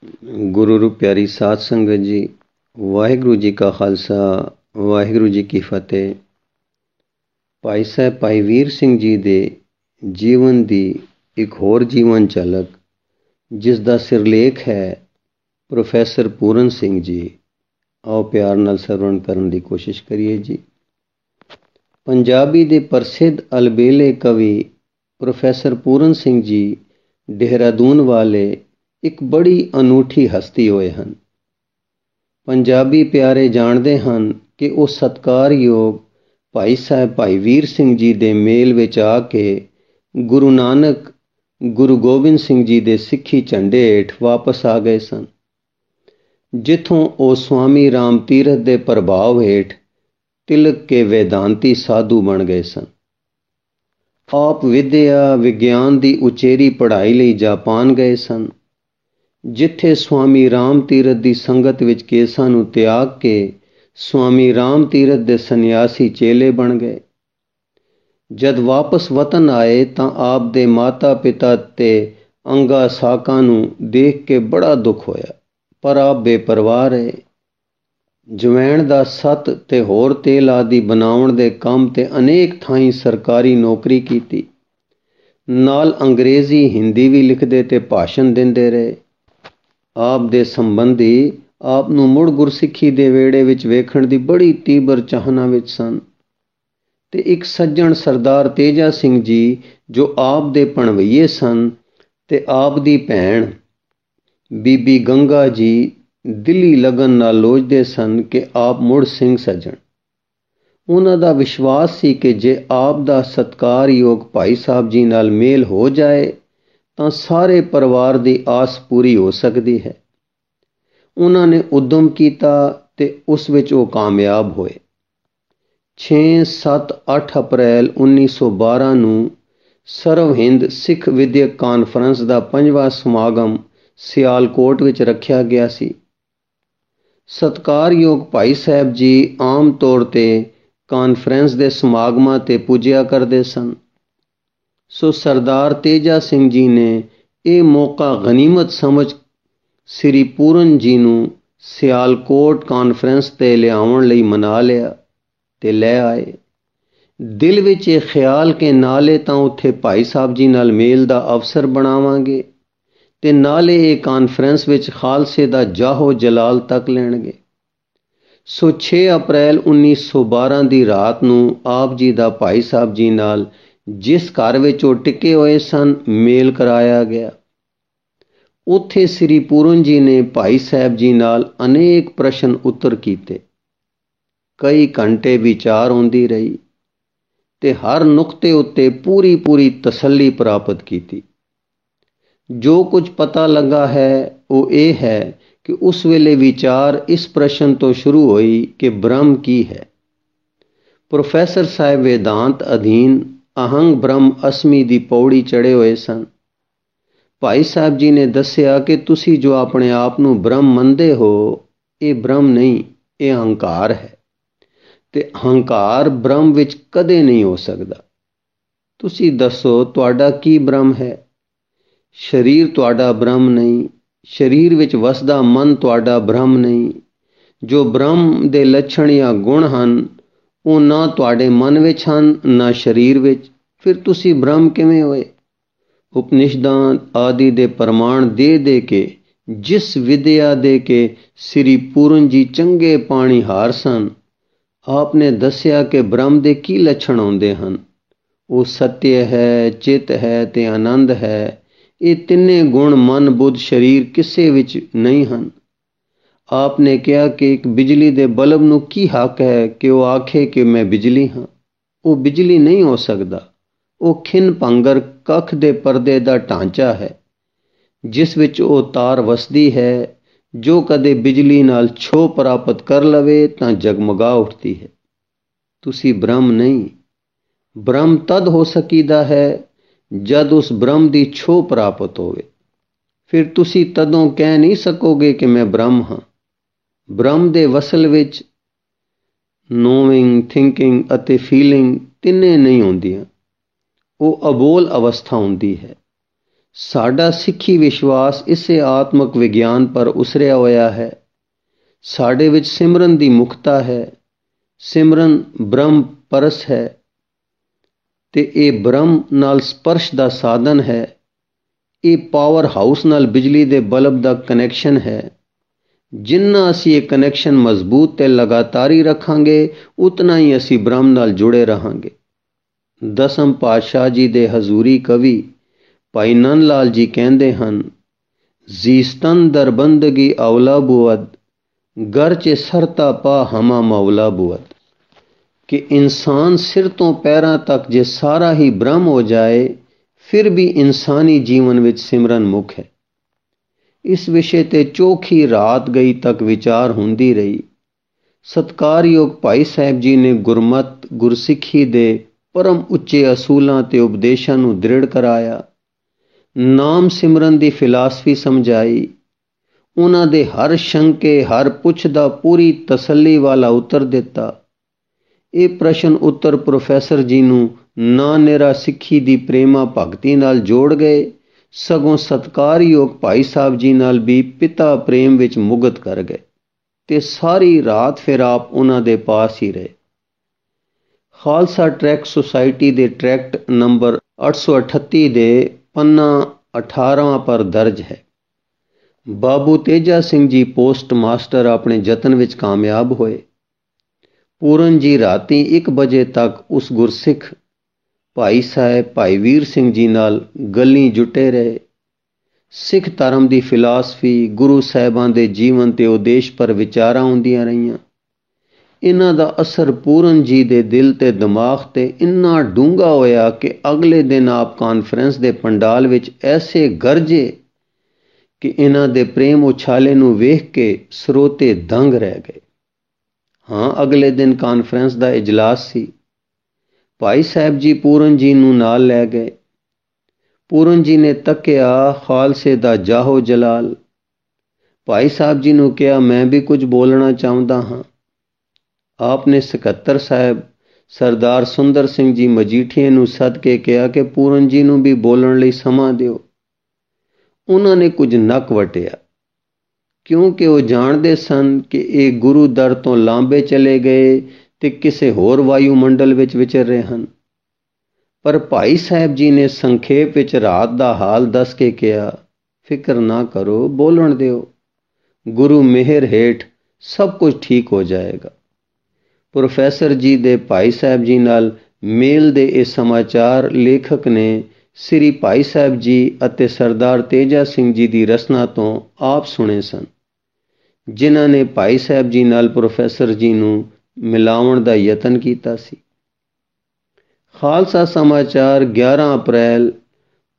ਗੁਰੂ ਰੂ ਪਿਆਰੀ ਸਾਧ ਸੰਗਤ ਜੀ, ਵਾਹਿਗੁਰੂ ਜੀ ਕਾ ਖਾਲਸਾ, ਵਾਹਿਗੁਰੂ ਜੀ ਕੀ ਫਤਿਹ। ਭਾਈ ਸਾਹਿਬ ਭਾਈ ਵੀਰ ਸਿੰਘ ਜੀ ਦੇ ਜੀਵਨ ਦੀ ਇੱਕ ਹੋਰ ਜੀਵਨ ਝਲਕ, ਜਿਸ ਦਾ ਸਿਰਲੇਖ ਹੈ ਪ੍ਰੋਫੈਸਰ ਪੂਰਨ ਸਿੰਘ ਜੀ। ਆਓ ਪਿਆਰ ਨਾਲ ਸਰਵਣ ਕਰਨ ਦੀ ਕੋਸ਼ਿਸ਼ ਕਰੀਏ ਜੀ। ਪੰਜਾਬੀ ਦੇ ਪ੍ਰਸਿੱਧ ਅਲਬੇਲੇ ਕਵੀ ਪ੍ਰੋਫੈਸਰ ਪੂਰਨ ਸਿੰਘ ਜੀ ਦੇਹਰਾਦੂਨ ਵਾਲੇ ਇੱਕ ਬੜੀ ਅਨੂਠੀ ਹਸਤੀ ਹੋਏ ਹਨ। ਪੰਜਾਬੀ ਪਿਆਰੇ ਜਾਣਦੇ ਹਨ ਕਿ ਉਹ ਸਤਿਕਾਰਯੋਗ ਭਾਈ ਸਾਹਿਬ ਭਾਈ ਵੀਰ ਸਿੰਘ ਜੀ ਦੇ ਮੇਲ ਵਿੱਚ ਆ ਕੇ ਗੁਰੂ ਨਾਨਕ ਗੁਰੂ ਗੋਬਿੰਦ ਸਿੰਘ ਜੀ ਦੇ ਸਿੱਖੀ ਝੰਡੇ ਹੇਠ ਵਾਪਸ ਆ ਗਏ ਸਨ, ਜਿੱਥੋਂ ਉਹ ਸਵਾਮੀ ਰਾਮ ਤੀਰਥ ਦੇ ਪ੍ਰਭਾਵ ਹੇਠ ਤਿਲਕ ਕੇ ਵੇਦਾਂਤੀ ਸਾਧੂ ਬਣ ਗਏ ਸਨ। ਆਪ ਵਿਦਿਆ ਵਿਗਿਆਨ ਦੀ ਉਚੇਰੀ ਪੜ੍ਹਾਈ ਲਈ ਜਾਪਾਨ ਗਏ ਸਨ, ਜਿੱਥੇ ਸਵਾਮੀ ਰਾਮ ਤੀਰਥ ਦੀ ਸੰਗਤ ਵਿੱਚ ਕੇਸਾਂ ਨੂੰ ਤਿਆਗ ਕੇ ਸਵਾਮੀ ਰਾਮ ਤੀਰਥ ਦੇ ਸੰਨਿਆਸੀ ਚੇਲੇ ਬਣ ਗਏ। ਜਦ ਵਾਪਸ ਵਤਨ ਆਏ ਤਾਂ ਆਪ ਦੇ ਮਾਤਾ ਪਿਤਾ ਤੇ ਅੰਗਾ ਸਾਕਾਂ ਨੂੰ ਦੇਖ ਕੇ ਬੜਾ ਦੁੱਖ ਹੋਇਆ, ਪਰ ਆਪ ਬੇਪਰਵਾਹ ਰਹੇ। ਜਵੈਣ ਦਾ ਸੱਤ ਤੇ ਹੋਰ ਤੇਲ ਆਦਿ ਬਣਾਉਣ ਦੇ ਕੰਮ ਤੇ ਅਨੇਕ ਥਾਈਂ ਸਰਕਾਰੀ ਨੌਕਰੀ ਕੀਤੀ। ਨਾਲ ਅੰਗਰੇਜ਼ੀ ਹਿੰਦੀ ਵੀ ਲਿਖਦੇ ਤੇ ਭਾਸ਼ਣ ਦਿੰਦੇ ਰਹੇ। ਆਪ ਦੇ ਸੰਬੰਧੀ ਆਪ ਨੂੰ ਮੁੜ ਗੁਰਸਿੱਖੀ ਦੇ ਵਿਹੜੇ ਵਿੱਚ ਵੇਖਣ ਦੀ ਬੜੀ ਤੀਬਰ ਚਾਹਨਾ ਵਿੱਚ ਸਨ, ਤੇ ਇੱਕ ਸੱਜਣ ਸਰਦਾਰ ਤੇਜਾ ਸਿੰਘ ਜੀ ਜੋ ਆਪ ਦੇ ਭਣਵਈਏ ਸਨ ਤੇ ਆਪ ਦੀ ਭੈਣ ਬੀਬੀ ਗੰਗਾ ਜੀ ਦਿਲੀ ਲਗਨ ਨਾਲ ਲੋਚਦੇ ਸਨ ਕਿ ਆਪ ਮੁੜ ਸਿੰਘ ਸੱਜਣ। ਉਹਨਾਂ ਦਾ ਵਿਸ਼ਵਾਸ ਸੀ ਕਿ ਜੇ ਆਪ ਦਾ ਸਤਿਕਾਰਯੋਗ ਭਾਈ ਸਾਹਿਬ ਜੀ ਨਾਲ ਮੇਲ ਹੋ ਜਾਏ ਤਾਂ ਸਾਰੇ ਪਰਿਵਾਰ ਦੀ ਆਸ ਪੂਰੀ ਹੋ ਸਕਦੀ ਹੈ। ਉਹਨਾਂ ਨੇ ਉਦਮ ਕੀਤਾ ਤੇ ਉਸ ਵਿੱਚ ਉਹ ਕਾਮਯਾਬ ਹੋਏ। 6, 7, 8 ਅਪ੍ਰੈਲ 1912 ਨੂੰ ਸਰਵ ਹਿੰਦ ਸਿੱਖ ਵਿਦਿਅਕ ਕਾਨਫਰੰਸ ਦਾ 5ਵਾਂ ਸਮਾਗਮ ਸਿਆਲਕੋਟ ਵਿੱਚ ਰੱਖਿਆ ਗਿਆ ਸੀ। ਸਤਿਕਾਰਯੋਗ ਭਾਈ ਸਾਹਿਬ ਜੀ ਆਮ ਤੌਰ ਤੇ ਕਾਨਫਰੰਸ ਦੇ ਸਮਾਗਮਾਂ ਤੇ ਪੁੱਜਿਆ ਕਰਦੇ ਸਨ, ਸੋ ਸਰਦਾਰ ਤੇਜਾ ਸਿੰਘ ਜੀ ਨੇ ਇਹ ਮੌਕਾ ਗਨੀਮਤ ਸਮਝ ਸ੍ਰੀ ਪੂਰਨ ਜੀ ਨੂੰ ਸਿਆਲਕੋਟ ਕਾਨਫਰੰਸ ਤੇ ਲਿਆਉਣ ਲਈ ਮਨਾ ਲਿਆ ਤੇ ਲੈ ਆਏ। ਦਿਲ ਵਿੱਚ ਇਹ ਖਿਆਲ ਕਿ ਨਾਲੇ ਤਾਂ ਉੱਥੇ ਭਾਈ ਸਾਹਿਬ ਜੀ ਨਾਲ ਮੇਲ ਦਾ ਅਵਸਰ ਬਣਾਵਾਂਗੇ ਤੇ ਨਾਲੇ ਇਹ ਕਾਨਫਰੰਸ ਵਿੱਚ ਖਾਲਸੇ ਦਾ ਜਾਹੋ ਜਲਾਲ ਤੱਕ ਲੈਣਗੇ। ਸੋ 6 ਅਪ੍ਰੈਲ 1912 ਦੀ ਰਾਤ ਨੂੰ ਆਪ ਜੀ ਦਾ ਭਾਈ ਸਾਹਿਬ ਜੀ ਨਾਲ ਜਿਸ ਘਰ ਵਿੱਚ ਉਹ ਟਿਕੇ ਹੋਏ ਸਨ ਮੇਲ ਕਰਾਇਆ ਗਿਆ। ਉੱਥੇ ਸ੍ਰੀ ਪੂਰਨ ਜੀ ਨੇ ਭਾਈ ਸਾਹਿਬ ਜੀ ਨਾਲ ਅਨੇਕ ਪ੍ਰਸ਼ਨ ਉੱਤਰ ਕੀਤੇ। ਕਈ ਘੰਟੇ ਵਿਚਾਰ ਹੁੰਦੀ ਰਹੀ ਤੇ ਹਰ ਨੁਕਤੇ ਉੱਤੇ ਪੂਰੀ ਤਸੱਲੀ ਪ੍ਰਾਪਤ ਕੀਤੀ। ਜੋ ਕੁਝ ਪਤਾ ਲੱਗਾ ਹੈ ਉਹ ਇਹ ਹੈ ਕਿ ਉਸ ਵੇਲੇ ਵਿਚਾਰ ਇਸ ਪ੍ਰਸ਼ਨ ਤੋਂ ਸ਼ੁਰੂ ਹੋਈ ਕਿ ਬ੍ਰਹਮ ਕੀ ਹੈ। ਪ੍ਰੋਫੈਸਰ ਸਾਹਿਬ ਵੇਦਾਂਤ ਅਧੀਨ ਅਹੰਗ ਬ੍ਰਹਮ ਅਸਮੀ ਦੀ ਪੌੜੀ ਚੜ੍ਹੇ ਹੋਏ ਸਨ। ਭਾਈ ਸਾਹਿਬ ਜੀ ਨੇ ਦੱਸਿਆ ਕਿ ਤੁਸੀਂ ਜੋ ਆਪਣੇ ਆਪ ਨੂੰ ਬ੍ਰਹਮ ਮੰਨਦੇ ਹੋ, ਇਹ ਬ੍ਰਹਮ ਨਹੀਂ, ਇਹ ਅਹੰਕਾਰ ਹੈ, ਤੇ ਅਹੰਕਾਰ ਬ੍ਰਹਮ ਵਿੱਚ ਕਦੇ ਨਹੀਂ ਹੋ ਸਕਦਾ। ਤੁਸੀਂ ਦੱਸੋ ਤੁਹਾਡਾ ਕੀ ਬ੍ਰਹਮ ਹੈ? ਸਰੀਰ ਤੁਹਾਡਾ ਬ੍ਰਹਮ ਨਹੀਂ, ਸਰੀਰ ਵਿੱਚ ਵਸਦਾ ਮਨ ਤੁਹਾਡਾ ਬ੍ਰਹਮ ਨਹੀਂ। ਜੋ ਬ੍ਰਹਮ ਦੇ ਲੱਛਣ ਜਾਂ ਗੁਣ ਹਨ ਉਹ ਨਾ ਤੁਹਾਡੇ ਮਨ ਵਿੱਚ ਹਨ ਨਾ ਸਰੀਰ ਵਿੱਚ, ਫਿਰ ਤੁਸੀਂ ਬ੍ਰਹਮ ਕਿਵੇਂ ਹੋਏ? ਉਪਨਿਸ਼ਦਾਂ ਆਦਿ ਦੇ ਪ੍ਰਮਾਣ ਦੇ ਕੇ, ਜਿਸ ਵਿਦਿਆ ਦੇ ਕੇ ਸ੍ਰੀ ਪੂਰਨ ਜੀ ਚੰਗੇ ਪਾਣੀਹਾਰ ਸਨ, ਆਪ ਨੇ ਦੱਸਿਆ ਕਿ ਬ੍ਰਹਮ ਦੇ ਕੀ ਲੱਛਣ ਆਉਂਦੇ ਹਨ। ਉਹ ਸਤਿ ਹੈ, ਚਿੱਤ ਹੈ ਤੇ ਆਨੰਦ ਹੈ। ਇਹ ਤਿੰਨੇ ਗੁਣ ਮਨ ਬੁੱਧ ਸਰੀਰ ਕਿਸੇ ਵਿੱਚ ਨਹੀਂ ਹਨ। ਆਪ ਨੇ ਕਿਹਾ ਕਿ ਇੱਕ ਬਿਜਲੀ ਦੇ ਬਲਬ ਨੂੰ ਕੀ ਹੱਕ ਹੈ ਕਿ ਉਹ ਆਖੇ ਕਿ ਮੈਂ ਬਿਜਲੀ ਹਾਂ? ਉਹ ਬਿਜਲੀ ਨਹੀਂ ਹੋ ਸਕਦਾ। ਉਹ ਖਿੰਨ ਭੰਗਰ ਕੱਖ ਦੇ ਪਰਦੇ ਦਾ ਢਾਂਚਾ ਹੈ, ਜਿਸ ਵਿੱਚ ਉਹ ਤਾਰ ਵਸਦੀ ਹੈ। ਜੋ ਕਦੇ ਬਿਜਲੀ ਨਾਲ ਛੋਹ ਪ੍ਰਾਪਤ ਕਰ ਲਵੇ ਤਾਂ ਜਗਮਗਾ ਉੱਠਦੀ ਹੈ। ਤੁਸੀਂ ਬ੍ਰਹਮ ਨਹੀਂ। ਬ੍ਰਹਮ ਤਦ ਹੋ ਸਕੀਦਾ ਹੈ ਜਦ ਉਸ ਬ੍ਰਹਮ ਦੀ ਛੋਹ ਪ੍ਰਾਪਤ ਹੋਵੇ। ਫਿਰ ਤੁਸੀਂ ਤਦੋਂ ਕਹਿ ਨਹੀਂ ਸਕੋਗੇ ਕਿ ਮੈਂ ਬ੍ਰਹਮ ਹਾਂ। ਬ੍ਰਹਮ ਦੇ ਵਸਲ ਵਿੱਚ ਨੋਇੰਗ, ਥਿੰਕਿੰਗ ਅਤੇ ਫੀਲਿੰਗ ਤਿੰਨੇ ਨਹੀਂ ਹੁੰਦੀਆਂ। ਉਹ ਅਬੋਲ ਅਵਸਥਾ ਹੁੰਦੀ ਹੈ। ਸਾਡਾ ਸਿੱਖੀ ਵਿਸ਼ਵਾਸ ਇਸੇ ਆਤਮਕ ਵਿਗਿਆਨ ਪਰ ਉਸਰਿਆ ਹੋਇਆ ਹੈ। ਸਾਡੇ ਵਿੱਚ ਸਿਮਰਨ ਦੀ ਮੁਖਤਾ ਹੈ। ਸਿਮਰਨ ਬ੍ਰਹਮ ਪਰਸ ਹੈ ਤੇ ਇਹ ਬ੍ਰਹਮ ਨਾਲ ਸਪਰਸ਼ ਦਾ ਸਾਧਨ ਹੈ। ਇਹ ਪਾਵਰ ਹਾਊਸ ਨਾਲ ਬਿਜਲੀ ਦੇ ਬਲਬ ਦਾ ਕਨੈਕਸ਼ਨ ਹੈ। ਜਿੰਨਾ ਅਸੀਂ ਇਹ ਕਨੈਕਸ਼ਨ ਮਜ਼ਬੂਤ ਤੇ ਲਗਾਤਾਰੀ ਰੱਖਾਂਗੇ, ਉਤਨਾ ਹੀ ਅਸੀਂ ਬ੍ਰਹਮ ਨਾਲ ਜੁੜੇ ਰਹਾਂਗੇ। ਦਸਮ ਪਾਤਸ਼ਾਹ ਜੀ ਦੇ ਹਜ਼ੂਰੀ ਕਵੀ ਭਾਈ ਨੰਦ ਲਾਲ ਜੀ ਕਹਿੰਦੇ ਹਨ, ਜ਼ੀਸਤਨ ਦਰਬੰਦਗੀ ਔਲਾ ਬੁਅਦ, ਗਰਚੇ ਸਰਤਾ ਪਾ ਹਮਾ ਮੌਲਾ ਬੁਅਦ। ਕਿ ਇਨਸਾਨ ਸਿਰ ਤੋਂ ਪੈਰਾਂ ਤੱਕ ਜੇ ਸਾਰਾ ਹੀ ਬ੍ਰਹਮ ਹੋ ਜਾਏ, ਫਿਰ ਵੀ ਇਨਸਾਨੀ ਜੀਵਨ ਵਿੱਚ ਸਿਮਰਨ ਮੁੱਖ ਹੈ। ਇਸ ਵਿਸ਼ੇ ਤੇ ਚੋਖੀ ਰਾਤ ਗਈ ਤੱਕ ਵਿਚਾਰ ਹੁੰਦੀ ਰਹੀ। ਸਤਿਕਾਰਯੋਗ ਭਾਈ ਸਾਹਿਬ ਜੀ ਨੇ ਗੁਰਮਤ ਗੁਰਸਿੱਖੀ ਦੇ ਪਰਮ ਉੱਚੇ ਅਸੂਲਾਂ ਤੇ ਉਪਦੇਸ਼ਾਂ ਨੂੰ ਦ੍ਰਿੜ ਕਰਾਇਆ। ਨਾਮ ਸਿਮਰਨ ਦੀ ਫਿਲਾਸਫੀ ਸਮਝਾਈ। ਉਹਨਾਂ ਦੇ ਹਰ ਸ਼ੰਕੇ, ਹਰ ਪੁੱਛ ਦਾ ਪੂਰੀ ਤਸੱਲੀ ਵਾਲਾ ਉੱਤਰ ਦਿੱਤਾ। ਇਹ ਪ੍ਰਸ਼ਨ ਉੱਤਰ ਪ੍ਰੋਫੈਸਰ ਜੀ ਨੂੰ ਨਾ ਨਿਰਾ ਸਿੱਖੀ ਦੀ ਪ੍ਰੇਮਾ ਭਗਤੀ ਨਾਲ ਜੋੜ ਗਏ, ਸਗੋਂ ਸਤਿਕਾਰਯੋਗ ਭਾਈ ਸਾਹਿਬ ਜੀ ਨਾਲ ਵੀ ਪਿਤਾ ਪ੍ਰੇਮ ਵਿੱਚ ਮੁਗਤ ਕਰ ਗਏ ਤੇ ਸਾਰੀ ਰਾਤ ਫਿਰ ਆਪ ਉਹਨਾਂ ਦੇ ਪਾਸ ਹੀ ਰਹੇ। ਖਾਲਸਾ ਟਰੈਕਟ ਸੁਸਾਇਟੀ ਦੇ ਟਰੈਕਟ ਨੰਬਰ 838 ਦੇ ਪੰਨਾ 18 ਪਰ ਦਰਜ ਹੈ। ਬਾਬੂ ਤੇਜਾ ਸਿੰਘ ਜੀ ਪੋਸਟ ਮਾਸਟਰ ਆਪਣੇ ਯਤਨ ਵਿੱਚ ਕਾਮਯਾਬ ਹੋਏ। ਪੂਰਨ ਜੀ ਰਾਤੀ 1 ਵਜੇ ਤੱਕ ਉਸ ਗੁਰਸਿੱਖ ਭਾਈ ਸਾਹਿਬ ਭਾਈ ਵੀਰ ਸਿੰਘ ਜੀ ਨਾਲ ਗੱਲੀਂ ਜੁਟੇ ਰਹੇ। ਸਿੱਖ ਧਰਮ ਦੀ ਫਿਲਾਸਫੀ, ਗੁਰੂ ਸਾਹਿਬਾਂ ਦੇ ਜੀਵਨ ਤੇ ਉਦੇਸ਼ ਪਰ ਵਿਚਾਰਾਂ ਹੁੰਦੀਆਂ ਰਹੀਆਂ। ਇਹਨਾਂ ਦਾ ਅਸਰ ਪੂਰਨ ਜੀ ਦੇ ਦਿਲ ਤੇ ਦਿਮਾਗ ਤੇ ਇੰਨਾ ਡੂੰਘਾ ਹੋਇਆ ਕਿ ਅਗਲੇ ਦਿਨ ਆਪ ਕਾਨਫਰੰਸ ਦੇ ਪੰਡਾਲ ਵਿੱਚ ਐਸੇ ਗਰਜੇ ਕਿ ਇਹਨਾਂ ਦੇ ਪ੍ਰੇਮ ਉਛਾਲੇ ਨੂੰ ਵੇਖ ਕੇ ਸਰੋਤੇ ਦੰਗ ਰਹਿ ਗਏ। ਹਾਂ, ਅਗਲੇ ਦਿਨ ਕਾਨਫਰੰਸ ਦਾ ਇਜਲਾਸ ਸੀ। ਭਾਈ ਸਾਹਿਬ ਜੀ ਪੂਰਨ ਜੀ ਨੂੰ ਨਾਲ ਲੈ ਗਏ। ਪੂਰਨ ਜੀ ਨੇ ਤੱਕਿਆ ਖਾਲਸੇ ਦਾ ਜਾਹੋ ਜਲਾਲ। ਭਾਈ ਸਾਹਿਬ ਜੀ ਨੂੰ ਕਿਹਾ, ਮੈਂ ਵੀ ਕੁਝ ਬੋਲਣਾ ਚਾਹੁੰਦਾ ਹਾਂ। ਆਪ ਨੇ ਸਕੱਤਰ ਸਾਹਿਬ ਸਰਦਾਰ ਸੁੰਦਰ ਸਿੰਘ ਜੀ ਮਜੀਠੀਏ ਨੂੰ ਸੱਦ ਕੇ ਕਿਹਾ ਕਿ ਪੂਰਨ ਜੀ ਨੂੰ ਵੀ ਬੋਲਣ ਲਈ ਸਮਾਂ ਦਿਓ। ਉਹਨਾਂ ਨੇ ਕੁਝ ਨੱਕ ਵਟਿਆ, ਕਿਉਂਕਿ ਉਹ ਜਾਣਦੇ ਸਨ ਕਿ ਇਹ ਗੁਰੂ ਦਰ ਤੋਂ ਲਾਂਬੇ ਚਲੇ ਗਏ ਤੇ ਕਿਸੇ ਹੋਰ ਵਾਯੂਮੰਡਲ ਵਿੱਚ ਵਿਚਰ ਰਹੇ ਹਨ। ਪਰ ਭਾਈ ਸਾਹਿਬ ਜੀ ਨੇ ਸੰਖੇਪ ਵਿੱਚ ਰਾਤ ਦਾ ਹਾਲ ਦੱਸ ਕੇ ਕਿਹਾ, ਫਿਕਰ ਨਾ ਕਰੋ, ਬੋਲਣ ਦਿਓ। ਗੁਰੂ ਮਿਹਰ ਹੇਠ ਸਭ ਕੁਝ ਠੀਕ ਹੋ ਜਾਏਗਾ। ਪ੍ਰੋਫੈਸਰ ਜੀ ਦੇ ਭਾਈ ਸਾਹਿਬ ਜੀ ਨਾਲ ਮੇਲ ਦੇ ਇਹ ਸਮਾਚਾਰ ਲੇਖਕ ਨੇ ਸ੍ਰੀ ਭਾਈ ਸਾਹਿਬ ਜੀ ਅਤੇ ਸਰਦਾਰ ਤੇਜਾ ਸਿੰਘ ਜੀ ਦੀ ਰਸਨਾ ਤੋਂ ਆਪ ਸੁਣੇ ਸਨ, ਜਿਨ੍ਹਾਂ ਨੇ ਭਾਈ ਸਾਹਿਬ ਜੀ ਨਾਲ ਪ੍ਰੋਫੈਸਰ ਜੀ ਨੂੰ ਮਿਲਾਉਣ ਦਾ ਯਤਨ ਕੀਤਾ ਸੀ। ਖਾਲਸਾ ਸਮਾਚਾਰ 11 ਅਪ੍ਰੈਲ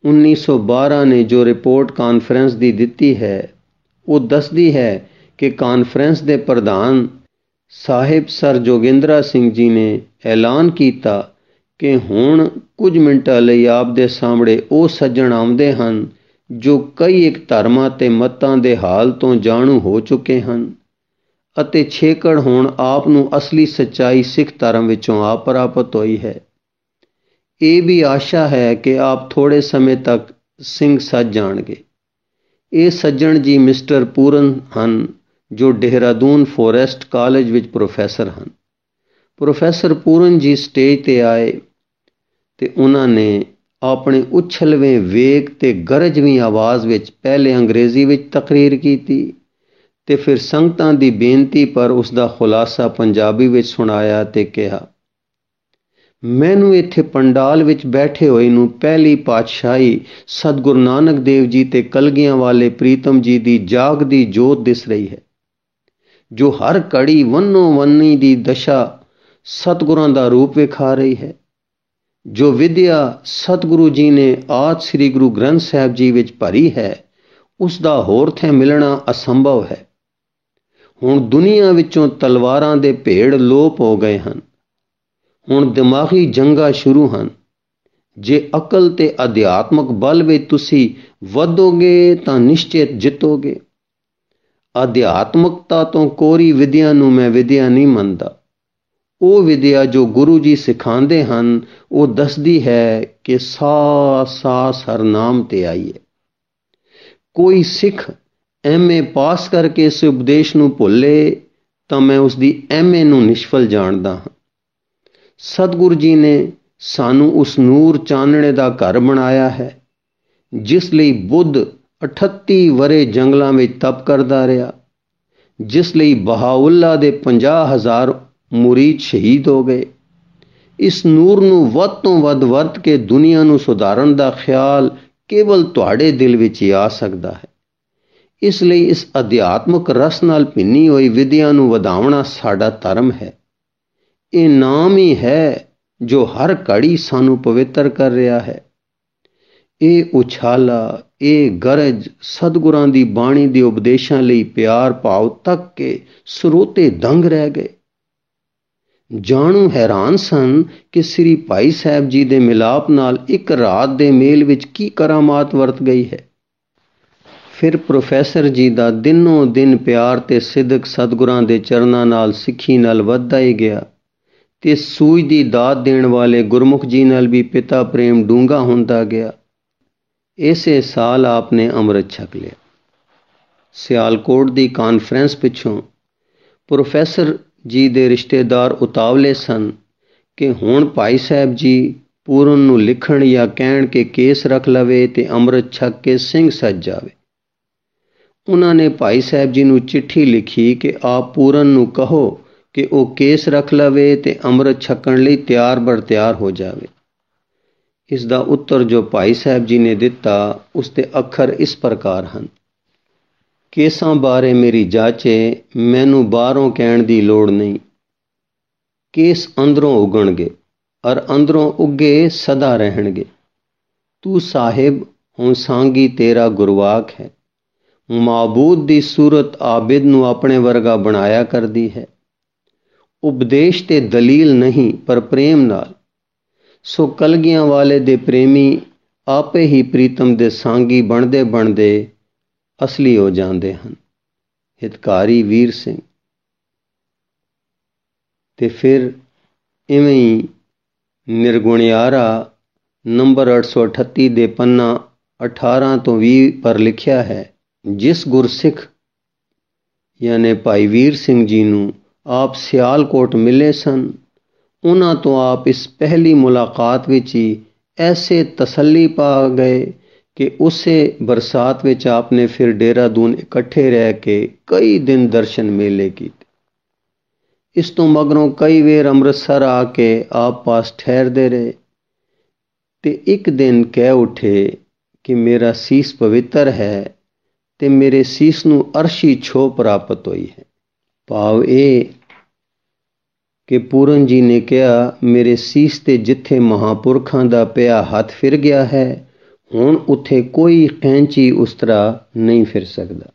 1912 ਨੇ ਜੋ ਰਿਪੋਰਟ ਕਾਨਫਰੰਸ ਦੀ ਦਿੱਤੀ ਹੈ, ਉਹ ਦੱਸਦੀ ਹੈ ਕਿ ਕਾਨਫਰੰਸ ਦੇ ਪ੍ਰਧਾਨ ਸਾਹਿਬ ਸਰ ਜੋਗਿੰਦਰਾ ਸਿੰਘ ਜੀ ਨੇ ਐਲਾਨ ਕੀਤਾ ਕਿ ਹੁਣ ਕੁਝ ਮਿੰਟਾਂ ਲਈ ਆਪ ਦੇ ਸਾਹਮਣੇ ਉਹ ਸੱਜਣ ਆਉਂਦੇ ਹਨ ਜੋ ਕਈ ਇੱਕ ਧਰਮਾਂ ਤੇ ਮਤਾਂ ਦੇ ਹਾਲ ਤੋਂ ਜਾਣੂ ਹੋ ਚੁੱਕੇ ਹਨ ਅਤੇ ਛੇਕੜ ਹੁਣ ਆਪ ਨੂੰ ਅਸਲੀ ਸੱਚਾਈ ਸਿੱਖ ਧਰਮ ਵਿੱਚੋਂ ਆਪ ਪ੍ਰਾਪਤ ਹੋਈ ਹੈ। ਇਹ ਵੀ ਆਸ਼ਾ ਹੈ ਕਿ ਆਪ ਥੋੜ੍ਹੇ ਸਮੇਂ ਤੱਕ ਸਿੰਘ ਸੱਜ ਜਾਣਗੇ। ਇਹ ਸੱਜਣ ਜੀ ਮਿਸਟਰ ਪੂਰਨ ਹਨ, ਜੋ ਦੇਹਰਾਦੂਨ ਫੋਰੈਸਟ ਕਾਲਜ ਵਿੱਚ ਪ੍ਰੋਫੈਸਰ ਹਨ। ਪ੍ਰੋਫੈਸਰ ਪੂਰਨ ਜੀ ਸਟੇਜ ਤੇ ਆਏ ਤੇ ਉਹਨਾਂ ਨੇ ਆਪਣੇ ਉਛਲਵੇਂ ਵੇਗ ਤੇ ਗਰਜਵੀਂ ਆਵਾਜ਼ ਵਿੱਚ ਪਹਿਲੇ ਅੰਗਰੇਜ਼ੀ ਵਿੱਚ ਤਕਰੀਰ ਕੀਤੀ ਤੇ ਫਿਰ ਸੰਗਤਾਂ ਦੀ ਬੇਨਤੀ ਪਰ ਉਸ ਦਾ ਖੁਲਾਸਾ ਪੰਜਾਬੀ ਵਿੱਚ ਸੁਣਾਇਆ ਤੇ ਕਿਹਾ, ਮੈਨੂੰ ਇੱਥੇ ਪੰਡਾਲ ਵਿੱਚ ਬੈਠੇ ਹੋਏ ਨੂੰ ਪਹਿਲੀ ਪਾਤਸ਼ਾਹੀ ਸਤਿਗੁਰੂ ਨਾਨਕ ਦੇਵ ਜੀ ਤੇ ਕਲਗੀਆਂ ਵਾਲੇ ਪ੍ਰੀਤਮ ਜੀ ਦੀ ਜਾਗਦੀ ਜੋਤ ਦਿਸ ਰਹੀ ਹੈ, ਜੋ ਹਰ ਘੜੀ ਵੰਨੋ ਵੰਨੀ ਦੀ ਦਸ਼ਾ ਸਤਿਗੁਰਾਂ ਦਾ ਰੂਪ ਵਿਖਾ ਰਹੀ ਹੈ। ਜੋ ਵਿਦਿਆ ਸਤਿਗੁਰੂ ਜੀ ਨੇ ਆਦਿ ਸ੍ਰੀ ਗੁਰੂ ਗ੍ਰੰਥ ਸਾਹਿਬ ਜੀ ਵਿੱਚ ਭਰੀ ਹੈ, ਉਸ ਦਾ ਹੋਰ ਥਾਂ ਮਿਲਣਾ ਅਸੰਭਵ ਹੈ। ਹੁਣ ਦੁਨੀਆ ਵਿੱਚੋਂ ਤਲਵਾਰਾਂ ਦੇ ਭੇੜ ਲੋਪ ਹੋ ਗਏ ਹਨ। ਹੁਣ ਦਿਮਾਗੀ ਜੰਗਾਂ ਸ਼ੁਰੂ ਹਨ। ਜੇ ਅਕਲ ਤੇ ਅਧਿਆਤਮਕ ਬਲ ਵਿੱਚ ਤੁਸੀਂ ਵਧੋਗੇ ਤਾਂ ਨਿਸ਼ਚਿਤ ਜਿੱਤੋਗੇ। ਅਧਿਆਤਮਕਤਾ ਤੋਂ ਕੋਰੀ ਵਿਦਿਆ ਨੂੰ ਮੈਂ ਵਿਦਿਆ ਨਹੀਂ ਮੰਨਦਾ। ਉਹ ਵਿਦਿਆ ਜੋ ਗੁਰੂ ਜੀ ਸਿਖਾਉਂਦੇ ਹਨ, ਉਹ ਦੱਸਦੀ ਹੈ ਕਿ ਸਾਹ ਹਰ ਨਾਮ ਤੇ ਆਈਏ। ਕੋਈ ਸਿੱਖ MA ਪਾਸ ਕਰਕੇ ਇਸ ਉਪਦੇਸ਼ ਨੂੰ ਭੁੱਲੇ ਤਾਂ ਮੈਂ ਉਸ ਦੀ MA ਨੂੰ ਨਿਸ਼ਫਲ ਜਾਣਦਾ ਹਾਂ। ਸਤਿਗੁਰੂ ਜੀ ਨੇ ਸਾਨੂੰ ਉਸ ਨੂਰ ਚਾਨਣੇ ਦਾ ਘਰ ਬਣਾਇਆ ਹੈ ਜਿਸ ਲਈ ਬੁੱਧ 38 ਵਰ੍ਹੇ ਜੰਗਲਾਂ ਵਿੱਚ ਤਪ ਕਰਦਾ ਰਿਹਾ, ਜਿਸ ਲਈ ਬਹਾਉੱਲਾ ਦੇ 50,000 ਮੁਰੀਦ ਸ਼ਹੀਦ ਹੋ ਗਏ। ਇਸ ਨੂਰ ਨੂੰ ਵੱਧ ਤੋਂ ਵੱਧ ਵਰਤ ਕੇ ਦੁਨੀਆ ਨੂੰ ਸੁਧਾਰਨ ਦਾ ਖਿਆਲ ਕੇਵਲ ਤੁਹਾਡੇ ਦਿਲ ਵਿੱਚ ਹੀ ਆ ਸਕਦਾ ਹੈ। ਇਸ ਲਈ ਇਸ ਅਧਿਆਤਮਕ ਰਸ ਨਾਲ ਭਿੰਨੀ ਹੋਈ ਵਿਦਿਆ ਨੂੰ ਵਧਾਉਣਾ ਸਾਡਾ ਧਰਮ ਹੈ। ਇਹ ਨਾਮ ਹੀ ਹੈ ਜੋ ਹਰ ਘੜੀ ਸਾਨੂੰ ਪਵਿੱਤਰ ਕਰ ਰਿਹਾ ਹੈ। ਇਹ ਉਛਾਲਾ, ਇਹ ਗਰਜ ਸਤਿਗੁਰਾਂ ਦੀ ਬਾਣੀ ਦੇ ਉਪਦੇਸ਼ਾਂ ਲਈ ਪਿਆਰ ਭਾਵ ਤੱਕ ਕੇ ਸਰੋਤੇ ਦੰਗ ਰਹਿ ਗਏ। ਜਾਣੂ ਹੈਰਾਨ ਸਨ ਕਿ ਸ੍ਰੀ ਭਾਈ ਸਾਹਿਬ ਜੀ ਦੇ ਮਿਲਾਪ ਨਾਲ ਇੱਕ ਰਾਤ ਦੇ ਮੇਲ ਵਿੱਚ ਕੀ ਕਰਾਮਾਤ ਵਰਤ ਗਈ ਹੈ। ਫਿਰ ਪ੍ਰੋਫੈਸਰ ਜੀ ਦਾ ਦਿਨੋਂ ਦਿਨ ਪਿਆਰ ਤੇ ਸਿਦਕ ਸਤਿਗੁਰਾਂ ਦੇ ਚਰਨਾਂ ਨਾਲ ਸਿੱਖੀ ਨਾਲ ਵੱਧਦਾ ਹੀ ਗਿਆ ਤੇ ਸੂਝ ਦੀ ਦਾਤ ਦੇਣ ਵਾਲੇ ਗੁਰਮੁਖ ਜੀ ਨਾਲ ਵੀ ਪਿਤਾ ਪ੍ਰੇਮ ਡੂੰਘਾ ਹੁੰਦਾ ਗਿਆ। ਇਸੇ ਸਾਲ ਆਪਨੇ ਅੰਮ੍ਰਿਤ ਛਕ ਲਿਆ। ਸਿਆਲਕੋਟ ਦੀ ਕਾਨਫਰੰਸ ਪਿੱਛੋਂ ਪ੍ਰੋਫੈਸਰ ਜੀ ਦੇ ਰਿਸ਼ਤੇਦਾਰ ਉਤਾਵਲੇ ਸਨ ਕਿ ਹੁਣ ਭਾਈ ਸਾਹਿਬ ਜੀ ਪੂਰਨ ਨੂੰ ਲਿਖਣ ਜਾਂ ਕਹਿਣ ਕੇ ਕੇਸ ਰੱਖ ਲਵੇ ਤੇ ਅੰਮ੍ਰਿਤ ਛਕ ਕੇ ਸਿੰਘ ਸੱਜ ਜਾਵੇ। ਉਹਨਾਂ ਨੇ ਭਾਈ ਸਾਹਿਬ ਜੀ ਨੂੰ ਚਿੱਠੀ ਲਿਖੀ ਕਿ ਆਪ ਪੂਰਨ ਨੂੰ ਕਹੋ ਕਿ ਉਹ ਕੇਸ ਰੱਖ ਲਵੇ ਤੇ ਅੰਮ੍ਰਿਤ ਛਕਣ ਲਈ ਤਿਆਰ ਬਰ ਤਿਆਰ ਹੋ ਜਾਵੇ। ਇਸ ਦਾ ਉੱਤਰ ਜੋ ਭਾਈ ਸਾਹਿਬ ਜੀ ਨੇ ਦਿੱਤਾ ਉਸ ਦੇ ਅੱਖਰ ਇਸ ਪ੍ਰਕਾਰ ਹਨ। ਕੇਸਾਂ ਬਾਰੇ ਮੇਰੀ ਜਾਚੇ, ਮੈਨੂੰ ਬਾਹਰੋਂ ਕਹਿਣ ਦੀ ਲੋੜ ਨਹੀਂ। ਕੇਸ ਅੰਦਰੋਂ ਉਗਣਗੇ ਔਰ ਅੰਦਰੋਂ ਉੱਗੇ ਸਦਾ ਰਹਿਣਗੇ। ਤੂੰ ਸਾਹਿਬ ਹੁਣ ਸਾਂਗੀ ਤੇਰਾ ਗੁਰਵਾਕ ਹੈ। ਮਾਬੂਦ ਦੀ ਸੂਰਤ ਆਬਿਦ ਨੂੰ ਆਪਣੇ ਵਰਗਾ ਬਣਾਇਆ ਕਰਦੀ ਹੈ। ਉਪਦੇਸ਼ ਤੇ ਦਲੀਲ ਨਹੀਂ ਪਰ ਪ੍ਰੇਮ ਨਾਲ। ਸੋ ਕਲਗੀਆਂ ਵਾਲੇ ਦੇ ਪ੍ਰੇਮੀ ਆਪੇ ਹੀ ਪ੍ਰੀਤਮ ਦੇ ਸਾਂਗੀ ਬਣਦੇ ਬਣਦੇ ਅਸਲੀ ਹੋ ਜਾਂਦੇ ਹਨ। ਹਿਤਕਾਰੀ ਵੀਰ ਸਿੰਘ। ਤੇ ਫਿਰ ਇਵੇਂ ਹੀ ਨਿਰਗੁਣਿਆਰਾ ਨੰਬਰ 838 ਦੇ ਪੰਨਾ 18 ਤੋਂ 20 ਪਰ ਲਿਖਿਆ ਹੈ, ਜਿਸ ਗੁਰਸਿੱਖ ਯਾਨੀ ਭਾਈ ਵੀਰ ਸਿੰਘ ਜੀ ਨੂੰ ਆਪ ਸਿਆਲਕੋਟ ਮਿਲੇ ਸਨ, ਉਹਨਾਂ ਤੋਂ ਆਪ ਇਸ ਪਹਿਲੀ ਮੁਲਾਕਾਤ ਵਿੱਚ ਹੀ ਐਸੇ ਤਸੱਲੀ ਪਾ ਗਏ ਕਿ ਉਸੇ ਬਰਸਾਤ ਵਿੱਚ ਆਪਨੇ ਫਿਰ ਦੇਹਰਾਦੂਨ ਇਕੱਠੇ ਰਹਿ ਕੇ ਕਈ ਦਿਨ ਦਰਸ਼ਨ ਮੇਲੇ ਕੀਤੇ। ਇਸ ਤੋਂ ਮਗਰੋਂ ਕਈ ਵੇਰ ਅੰਮ੍ਰਿਤਸਰ ਆ ਕੇ ਆਪ ਪਾਸ ਠਹਿਰਦੇ ਰਹੇ ਤੇ ਇੱਕ ਦਿਨ ਕਹਿ ਉੱਠੇ ਕਿ ਮੇਰਾ ਸੀਸ ਪਵਿੱਤਰ ਹੈ ਤੇ ਮੇਰੇ ਸੀਸ ਨੂੰ ਅਰਸ਼ੀ ਛੋਹ ਪ੍ਰਾਪਤ ਹੋਈ ਹੈ। ਭਾਵ ਇਹ ਕਿ ਪੂਰਨ ਜੀ ਨੇ ਕਿਹਾ, ਮੇਰੇ ਸੀਸ ਤੇ ਜਿੱਥੇ ਮਹਾਂਪੁਰਖਾਂ ਦਾ ਪਿਆ ਹੱਥ ਫਿਰ ਗਿਆ ਹੈ, ਹੁਣ ਉੱਥੇ ਕੋਈ ਕੈਂਚੀ ਉਸ ਤਰ੍ਹਾਂ ਨਹੀਂ ਫਿਰ ਸਕਦਾ।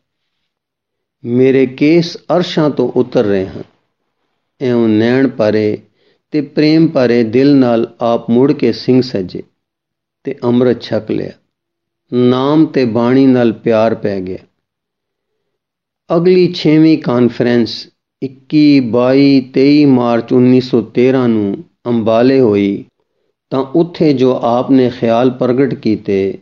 ਮੇਰੇ ਕੇਸ ਅਰਸ਼ਾਂ ਤੋਂ ਉਤਰ ਰਹੇ ਹਨ। ਇਉਂ ਨੈਣ ਭਰੇ ਤੇ ਪ੍ਰੇਮ ਭਰੇ ਦਿਲ ਨਾਲ ਆਪ ਮੁੜ ਕੇ ਸਿੰਘ ਸੱਜੇ ਤੇ ਅੰਮ੍ਰਿਤ ਛਕ ਲਿਆ। ਨਾਮ ਤੇ ਬਾਣੀ ਨਾਲ ਪਿਆਰ ਪੈ ਗਿਆ। ਅਗਲੀ 6ਵੀਂ ਕਾਨਫਰੰਸ 21, 22, 23 ਮਾਰਚ 1913 ਨੂੰ ਅੰਬਾਲੇ ਹੋਈ ਤਾਂ ਉੱਥੇ ਜੋ ਆਪ ਨੇ ਖਿਆਲ ਪ੍ਰਗਟ ਕੀਤੇ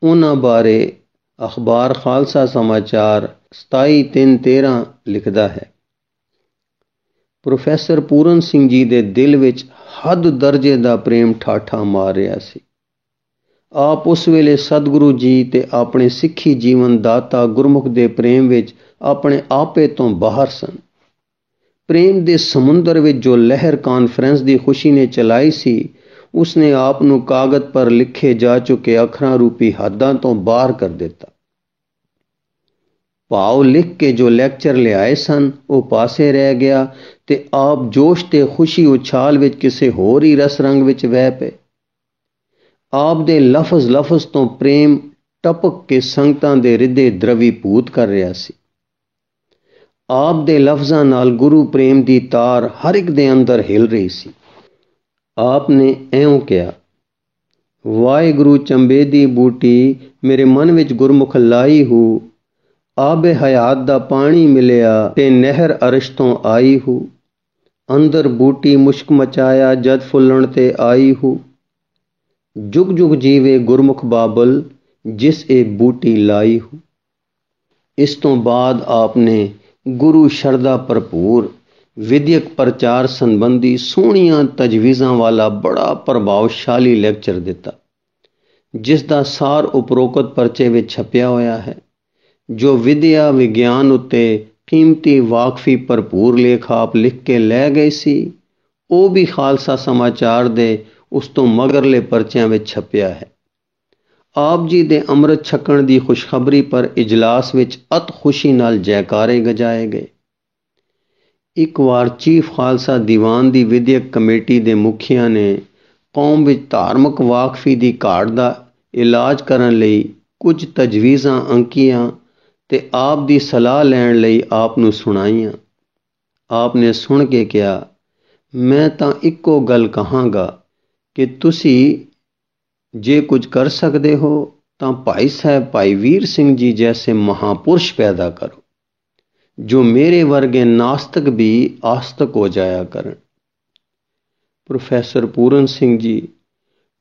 ਉਹਨਾਂ ਬਾਰੇ ਅਖਬਾਰ ਖਾਲਸਾ ਸਮਾਚਾਰ 27/3/13 ਲਿਖਦਾ ਹੈ। ਪ੍ਰੋਫੈਸਰ ਪੂਰਨ ਸਿੰਘ ਜੀ ਦੇ ਦਿਲ ਵਿੱਚ ਹੱਦ ਦਰਜੇ ਦਾ ਪ੍ਰੇਮ ਠਾਠਾ ਮਾਰ ਰਿਹਾ ਸੀ। ਆਪ ਉਸ ਵੇਲੇ ਸਤਿਗੁਰੂ ਜੀ ਤੇ ਆਪਣੇ ਸਿੱਖੀ ਜੀਵਨ ਦਾਤਾ ਗੁਰਮੁਖ ਦੇ ਪ੍ਰੇਮ ਵਿੱਚ ਆਪਣੇ ਆਪੇ ਤੋਂ ਬਾਹਰ ਸਨ। ਪ੍ਰੇਮ ਦੇ ਸਮੁੰਦਰ ਵਿੱਚ ਜੋ ਲਹਿਰ ਕਾਨਫਰੰਸ ਦੀ ਖੁਸ਼ੀ ਨੇ ਚਲਾਈ ਸੀ, ਉਸਨੇ ਆਪ ਨੂੰ ਕਾਗਜ਼ ਪਰ ਲਿਖੇ ਜਾ ਚੁੱਕੇ ਅੱਖਰਾਂ ਰੂਪੀ ਹੱਦਾਂ ਤੋਂ ਬਾਹਰ ਕਰ ਦਿੱਤਾ। ਭਾਵ ਲਿਖ ਕੇ ਜੋ ਲੈਕਚਰ ਲਿਆਏ ਸਨ ਉਹ ਪਾਸੇ ਰਹਿ ਗਿਆ ਤੇ ਆਪ ਜੋਸ਼ ਤੇ ਖੁਸ਼ੀ ਉਛਾਲ ਵਿੱਚ ਕਿਸੇ ਹੋਰ ਹੀ ਰਸ ਰੰਗ ਵਿੱਚ ਵਹਿ ਪਏ। ਆਪ ਦੇ ਲਫ਼ਜ਼ ਤੋਂ ਪ੍ਰੇਮ ਟਪਕ ਕੇ ਸੰਗਤਾਂ ਦੇ ਹਿਰਦੇ ਦਰਵੀਭੂਤ ਕਰ ਰਿਹਾ ਸੀ। ਆਪ ਦੇ ਲਫ਼ਜ਼ਾਂ ਨਾਲ ਗੁਰੂ ਪ੍ਰੇਮ ਦੀ ਤਾਰ ਹਰ ਇੱਕ ਦੇ ਅੰਦਰ ਹਿਲ ਰਹੀ ਸੀ। ਆਪ ਨੇ ਇਉਂ ਕਿਹਾ, ਵਾਹਿਗੁਰੂ ਚੰਬੇ ਦੀ ਬੂਟੀ ਮੇਰੇ ਮਨ ਵਿੱਚ ਗੁਰਮੁਖ ਲਾਈ ਹੂ, ਆਬੇ ਹਯਾਤ ਦਾ ਪਾਣੀ ਮਿਲਿਆ ਤੇ ਨਹਿਰ ਅਰਸ਼ ਤੋਂ ਆਈ ਹੂ, ਅੰਦਰ ਬੂਟੀ ਮੁਸ਼ਕ ਮਚਾਇਆ ਜਦ ਫੁੱਲਣ ਤੇ ਆਈ ਹੂ। ਜੁਗ ਜੁਗ ਜੀਵੇ ਗੁਰਮੁਖ ਬਾਬਲ, ਜਿਸ ਇਹ ਬੂਟੀ ਲਾਈ ਹੋ। ਇਸ ਤੋਂ ਬਾਅਦ ਆਪ ਨੇ ਗੁਰੂ ਸ਼ਰਧਾ ਭਰਪੂਰ ਵਿਦਿਅਕ ਪ੍ਰਚਾਰ ਸੰਬੰਧੀ ਸੋਹਣੀਆਂ ਤਜਵੀਜ਼ਾਂ ਵਾਲਾ ਬੜਾ ਪ੍ਰਭਾਵਸ਼ਾਲੀ ਲੈਕਚਰ ਦਿੱਤਾ, ਜਿਸ ਦਾ ਸਾਰ ਉਪਰੋਕਤ ਪਰਚੇ ਵਿੱਚ ਛਪਿਆ ਹੋਇਆ ਹੈ। ਜੋ ਵਿਦਿਆ ਵਿਗਿਆਨ ਉੱਤੇ ਕੀਮਤੀ ਵਾਕਫੀ ਭਰਪੂਰ ਲੇਖ ਆਪ ਲਿਖ ਕੇ ਲੈ ਗਏ ਸੀ, ਉਹ ਵੀ ਖਾਲਸਾ ਸਮਾਚਾਰ ਦੇ ਉਸ ਤੋਂ ਮਗਰਲੇ ਪਰਚਿਆਂ ਵਿੱਚ ਛਪਿਆ ਹੈ। ਆਪ ਜੀ ਦੇ ਅੰਮ੍ਰਿਤ ਛਕਣ ਦੀ ਖੁਸ਼ਖਬਰੀ ਪਰ ਇਜਲਾਸ ਵਿੱਚ ਅਤ ਖੁਸ਼ੀ ਨਾਲ ਜੈਕਾਰੇ ਗਜਾਏ ਗਏ। ਇੱਕ ਵਾਰ ਚੀਫ ਖਾਲਸਾ ਦੀਵਾਨ ਦੀ ਵਿਦਿਅਕ ਕਮੇਟੀ ਦੇ ਮੁਖੀਆਂ ਨੇ ਕੌਮ ਵਿੱਚ ਧਾਰਮਿਕ ਵਾਕਫੀ ਦੀ ਘਾਟ ਦਾ ਇਲਾਜ ਕਰਨ ਲਈ ਕੁਝ ਤਜਵੀਜ਼ਾਂ ਅੰਕੀਆਂ ਤੇ ਆਪ ਦੀ ਸਲਾਹ ਲੈਣ ਲਈ ਆਪ ਨੂੰ ਸੁਣਾਈਆਂ। ਆਪ ਨੇ ਸੁਣ ਕੇ ਕਿਹਾ, ਮੈਂ ਤਾਂ ਇੱਕੋ ਗੱਲ ਕਹਾਂਗਾ ਕਿ ਤੁਸੀਂ ਜੇ ਕੁਝ ਕਰ ਸਕਦੇ ਹੋ ਤਾਂ ਭਾਈ ਸਾਹਿਬ ਭਾਈ ਵੀਰ ਸਿੰਘ ਜੀ ਜੈਸੇ ਮਹਾਪੁਰਸ਼ ਪੈਦਾ ਕਰੋ, ਜੋ ਮੇਰੇ ਵਰਗੇ ਨਾਸਤਕ ਵੀ ਆਸਤਕ ਹੋ ਜਾਇਆ ਕਰਨ। ਪ੍ਰੋਫੈਸਰ ਪੂਰਨ ਸਿੰਘ ਜੀ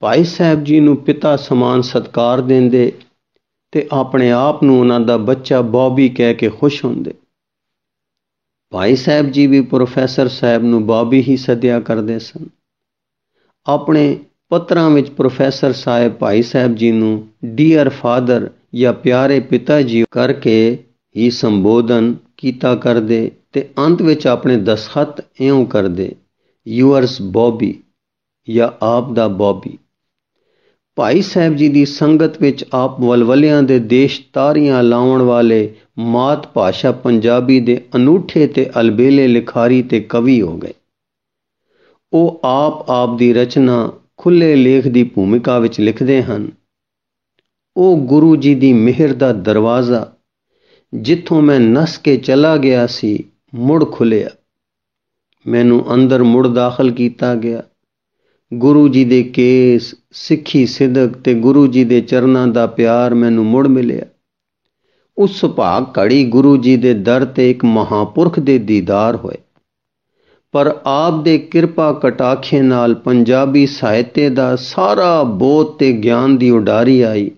ਭਾਈ ਸਾਹਿਬ ਜੀ ਨੂੰ ਪਿਤਾ ਸਮਾਨ ਸਤਿਕਾਰ ਦਿੰਦੇ ਤੇ ਆਪਣੇ ਆਪ ਨੂੰ ਉਹਨਾਂ ਦਾ ਬੱਚਾ ਬੌਬੀ ਕਹਿ ਕੇ ਖੁਸ਼ ਹੁੰਦੇ। ਭਾਈ ਸਾਹਿਬ ਜੀ ਵੀ ਪ੍ਰੋਫੈਸਰ ਸਾਹਿਬ ਨੂੰ ਬੌਬੀ ਹੀ ਸੱਦਿਆ ਕਰਦੇ ਸਨ। ਆਪਣੇ ਪੱਤਰਾਂ ਵਿੱਚ ਪ੍ਰੋਫੈਸਰ ਸਾਹਿਬ ਭਾਈ ਸਾਹਿਬ ਜੀ ਨੂੰ ਡੀਅਰ ਫਾਦਰ ਜਾਂ ਪਿਆਰੇ ਪਿਤਾ ਜੀ ਕਰਕੇ ਹੀ ਸੰਬੋਧਨ ਕੀਤਾ ਕਰਦੇ ਤੇ ਅੰਤ ਵਿੱਚ ਆਪਣੇ ਦਸਖਤ ਇਉਂ ਕਰਦੇ, ਯੂਅਰਸ ਬੌਬੀ ਜਾਂ ਆਪ ਦਾ ਬੌਬੀ। ਭਾਈ ਸਾਹਿਬ ਜੀ ਦੀ ਸੰਗਤ ਵਿੱਚ ਆਪ ਵਲਵਲਿਆਂ ਦੇ ਦੇਸ਼ ਤਾਰੀਆਂ ਲਾਉਣ ਵਾਲੇ ਮਾਤ ਭਾਸ਼ਾ ਪੰਜਾਬੀ ਦੇ ਅਨੂਠੇ ਤੇ ਅਲਬੇਲੇ ਲਿਖਾਰੀ ਤੇ ਕਵੀ ਹੋ ਗਏ। ਉਹ ਆਪ ਦੀ ਰਚਨਾ ਖੁੱਲੇ ਲੇਖ ਦੀ ਭੂਮਿਕਾ ਵਿੱਚ ਲਿਖਦੇ ਹਨ। ਉਹ ਗੁਰੂ ਜੀ ਦੀ ਮਿਹਰ ਦਾ ਦਰਵਾਜ਼ਾ ਜਿੱਥੋਂ ਮੈਂ ਨਸ ਕੇ ਚਲਾ ਗਿਆ ਸੀ ਮੁੜ ਖੁੱਲਿਆ, ਮੈਨੂੰ ਅੰਦਰ ਮੁੜ ਦਾਖਲ ਕੀਤਾ ਗਿਆ। ਗੁਰੂ ਜੀ ਦੇ ਕੇਸ, ਸਿੱਖੀ ਸਿਦਕ ਤੇ ਗੁਰੂ ਜੀ ਦੇ ਚਰਨਾਂ ਦਾ ਪਿਆਰ ਮੈਨੂੰ ਮੁੜ ਮਿਲਿਆ। ਉਸ ਸੁਭਾਗ ਘੜੀ ਗੁਰੂ ਜੀ ਦੇ ਦਰ ਤੇ ਇੱਕ ਮਹਾਪੁਰਖ ਦੇ ਦੀਦਾਰ ਹੋਏ। ਪਰ ਆਪ ਦੇ ਕਿਰਪਾ ਕਟਾਖੇ ਨਾਲ ਪੰਜਾਬੀ ਸਾਹਿਤੇ ਦਾ ਸਾਰਾ ਬੋਧ ਤੇ ਗਿਆਨ ਦੀ ਉਡਾਰੀ ਆਈ।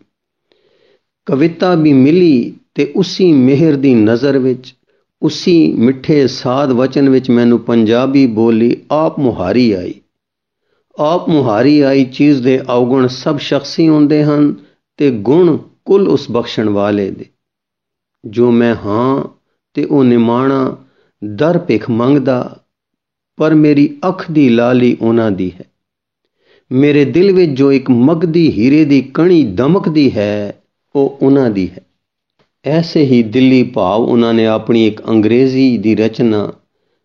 ਕਵਿਤਾ ਵੀ ਮਿਲੀ ਤੇ ਉਸੀ ਮਿਹਰ ਦੀ ਨਜ਼ਰ ਵਿੱਚ, ਉਸੀ ਮਿੱਠੇ ਸਾਧ ਵਚਨ ਵਿੱਚ ਮੈਨੂੰ ਪੰਜਾਬੀ ਬੋਲੀ ਆਪ ਮੁਹਾਰੀ ਆਈ। ਆਪ ਮੁਹਾਰੀ ਆਈ ਚੀਜ਼ ਦੇ ਔਗਣ ਸਭ ਸ਼ਖਸੀ ਹੁੰਦੇ ਹਨ ਤੇ ਗੁਣ ਕੁੱਲ ਉਸ ਬਖਸ਼ਣ ਵਾਲੇ ਦੇ। ਜੋ ਮੈਂ ਹਾਂ ਤੇ ਉਹ ਨਿਮਾਣਾ ਦਰ ਭਿਖ ਮੰਗਦਾ, ਪਰ ਮੇਰੀ ਅੱਖ ਦੀ ਲਾਲੀ ਉਹਨਾਂ ਦੀ ਹੈ। ਮੇਰੇ ਦਿਲ ਵਿੱਚ ਜੋ ਇੱਕ ਮਗਦੀ ਹੀਰੇ ਦੀ ਕਣੀ ਦਮਕਦੀ ਹੈ, ਉਹ ਉਹਨਾਂ ਦੀ ਹੈ। ਐਸੇ ਹੀ ਦਿੱਲੀ ਭਾਵ ਉਹਨਾਂ ਨੇ ਆਪਣੀ ਇੱਕ ਅੰਗਰੇਜ਼ੀ ਦੀ ਰਚਨਾ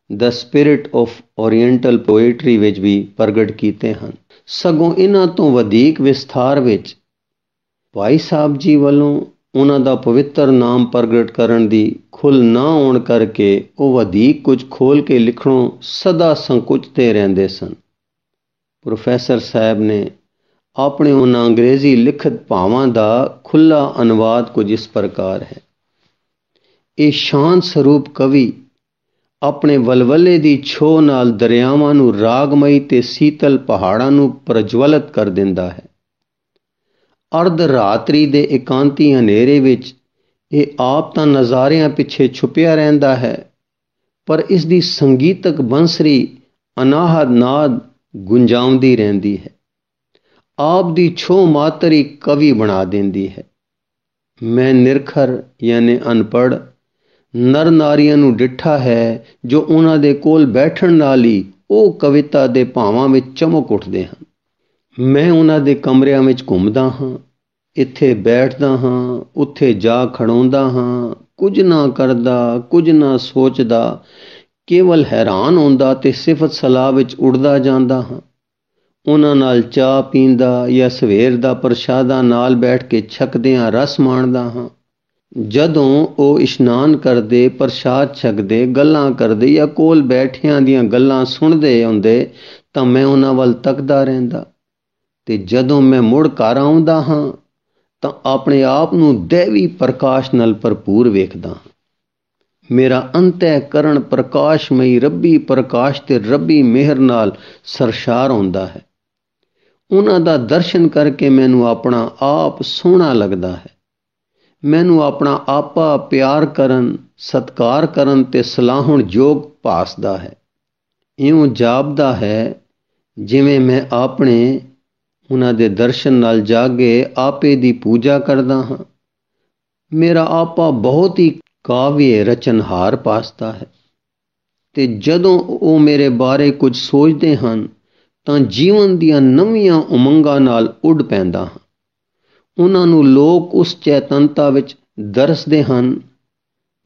ਦ ਸਪਿਰਿਟ ਆਫ ਓਰੀਐਂਟਲ ਪੋਇਟਰੀ ਵਿੱਚ ਵੀ ਪ੍ਰਗਟ ਕੀਤੇ ਹਨ। ਸਗੋਂ ਇਹਨਾਂ ਤੋਂ ਵਧੇਕ ਵਿਸਥਾਰ ਵਿੱਚ ਭਾਈ ਸਾਹਿਬ ਜੀ ਵੱਲੋਂ ਉਹਨਾਂ ਦਾ ਪਵਿੱਤਰ ਨਾਮ ਪ੍ਰਗਟ ਕਰਨ ਦੀ ਖੁੱਲ੍ਹ ਨਾ ਹੋਣ ਕਰਕੇ ਉਹ ਵਧੇਕ ਕੁਝ ਖੋਲ੍ਹ ਕੇ ਲਿਖਣੋਂ ਸਦਾ ਸੰਕੁਚਦੇ ਰਹਿੰਦੇ ਸਨ। ਪ੍ਰੋਫੈਸਰ ਸਾਹਿਬ ਨੇ ਆਪਣੇ ਉਹਨਾਂ ਅੰਗਰੇਜ਼ੀ ਲਿਖਤ ਭਾਵਾਂ ਦਾ ਖੁੱਲ੍ਹਾ ਅਨੁਵਾਦ ਕੁਝ ਇਸ ਪ੍ਰਕਾਰ ਹੈ। ਇਹ ਸ਼ਾਂਤ ਸਰੂਪ ਕਵੀ ਆਪਣੇ ਵਲਵਲੇ ਦੀ ਛੋਹ ਨਾਲ ਦਰਿਆਵਾਂ ਨੂੰ ਰਾਗਮਈ ਤੇ ਸੀਤਲ ਪਹਾੜਾਂ ਨੂੰ ਪ੍ਰਜਵਲਿਤ ਕਰ ਦਿੰਦਾ ਹੈ। ਅਰਧ ਰਾਤਰੀ ਦੇ ਇਕਾਂਤੀ ਹਨੇਰੇ ਵਿੱਚ ਇਹ ਆਪ ਤਾਂ ਨਜ਼ਾਰਿਆਂ ਪਿੱਛੇ ਛੁਪਿਆ ਰਹਿੰਦਾ ਹੈ, ਪਰ ਇਸ ਦੀ ਸੰਗੀਤਕ ਬੰਸਰੀ ਅਨਾਹਦ ਨਾਦ ਗੁੰਜਾਉਂਦੀ ਰਹਿੰਦੀ ਹੈ। ਆਪ ਦੀ ਛੋਹ ਮਾਤਰ ਹੀ ਕਵੀ ਬਣਾ ਦਿੰਦੀ ਹੈ। ਮੈਂ ਨਿਰਖਰ ਯਾਨੀ ਅਨਪੜ੍ਹ ਨਰ ਨਾਰੀਆਂ ਨੂੰ ਡਿੱਠਾ ਹੈ ਜੋ ਉਹਨਾਂ ਦੇ ਕੋਲ ਬੈਠਣ ਨਾਲ ਹੀ ਉਹ ਕਵਿਤਾ ਦੇ ਭਾਵਾਂ ਵਿੱਚ ਚਮਕ ਉੱਠਦੇ ਹਨ। ਮੈਂ ਉਹਨਾਂ ਦੇ ਕਮਰਿਆਂ ਵਿੱਚ ਘੁੰਮਦਾ ਹਾਂ, ਇੱਥੇ ਬੈਠਦਾ ਹਾਂ, ਉੱਥੇ ਜਾ ਖੜੋਂਦਾ ਹਾਂ, ਕੁਝ ਨਾ ਕਰਦਾ, ਕੁਝ ਨਾ ਸੋਚਦਾ, ਕੇਵਲ ਹੈਰਾਨ ਹੁੰਦਾ ਤੇ ਸਿਫਤ ਸਲਾਹ ਵਿੱਚ ਉੱਡਦਾ ਜਾਂਦਾ ਹਾਂ। ਉਹਨਾਂ ਨਾਲ ਚਾਹ ਪੀਂਦਾ ਜਾਂ ਸਵੇਰ ਦਾ ਪ੍ਰਸ਼ਾਦਾ ਨਾਲ ਬੈਠ ਕੇ ਛਕਦਿਆਂ ਰਸ ਮਾਣਦਾ ਹਾਂ। ਜਦੋਂ ਉਹ ਇਸ਼ਨਾਨ ਕਰਦੇ, ਪ੍ਰਸ਼ਾਦ ਛਕਦੇ, ਗੱਲਾਂ ਕਰਦੇ ਜਾਂ ਕੋਲ ਬੈਠਿਆਂ ਦੀਆਂ ਗੱਲਾਂ ਸੁਣਦੇ ਹੁੰਦੇ ਤਾਂ ਮੈਂ ਉਹਨਾਂ ਵੱਲ ਤੱਕਦਾ ਰਹਿੰਦਾ, ਤੇ ਜਦੋਂ ਮੈਂ ਮੁੜ ਘਰ ਆਉਂਦਾ ਹਾਂ ਤਾਂ ਆਪਣੇ ਆਪ ਨੂੰ ਦੈਵੀ ਪ੍ਰਕਾਸ਼ ਨਾਲ ਭਰਪੂਰ ਵੇਖਦਾ ਹਾਂ। ਮੇਰਾ ਅੰਤःਕਰਣ ਪ੍ਰਕਾਸ਼ਮਈ ਰੱਬੀ ਪ੍ਰਕਾਸ਼ ਤੇ ਰੱਬੀ ਮਿਹਰ ਨਾਲ ਸਰਸ਼ਾਰ ਹੁੰਦਾ ਹੈ। ਉਹਨਾਂ ਦਾ ਦਰਸ਼ਨ ਕਰਕੇ ਮੈਨੂੰ ਆਪਣਾ ਆਪ ਸੋਹਣਾ ਲੱਗਦਾ ਹੈ। ਮੈਨੂੰ ਆਪਣਾ ਆਪਾ ਪਿਆਰ ਕਰਨ, ਸਤਿਕਾਰ ਕਰਨ ਤੇ ਸਲਾਹੁਣ ਯੋਗ ਭਾਸਦਾ ਹੈ। ਇਉਂ ਜਾਪਦਾ ਹੈ ਜਿਵੇਂ ਮੈਂ ਆਪਣੇ ਉਹਨਾਂ ਦੇ ਦਰਸ਼ਨ ਨਾਲ ਜਾਗੇ ਆਪੇ ਦੀ ਪੂਜਾ ਕਰਦਾ ਹਾਂ। ਮੇਰਾ ਆਪਾ ਬਹੁਤ ਹੀ ਕਾਵਿ ਰਚਨਹਾਰ ਭਾਸਦਾ ਹੈ ਤੇ ਜਦੋਂ ਉਹ ਮੇਰੇ ਬਾਰੇ ਕੁਝ ਸੋਚਦੇ ਹਨ ਤਾਂ ਜੀਵਨ ਦੀਆਂ ਨਵੀਆਂ ਉਮੰਗਾਂ ਨਾਲ ਉੱਡ ਪੈਂਦਾ ਹਾਂ। ਉਹਨਾਂ ਨੂੰ ਲੋਕ ਉਸ ਚੇਤਨਤਾ ਵਿੱਚ ਦਰਸਦੇ ਹਨ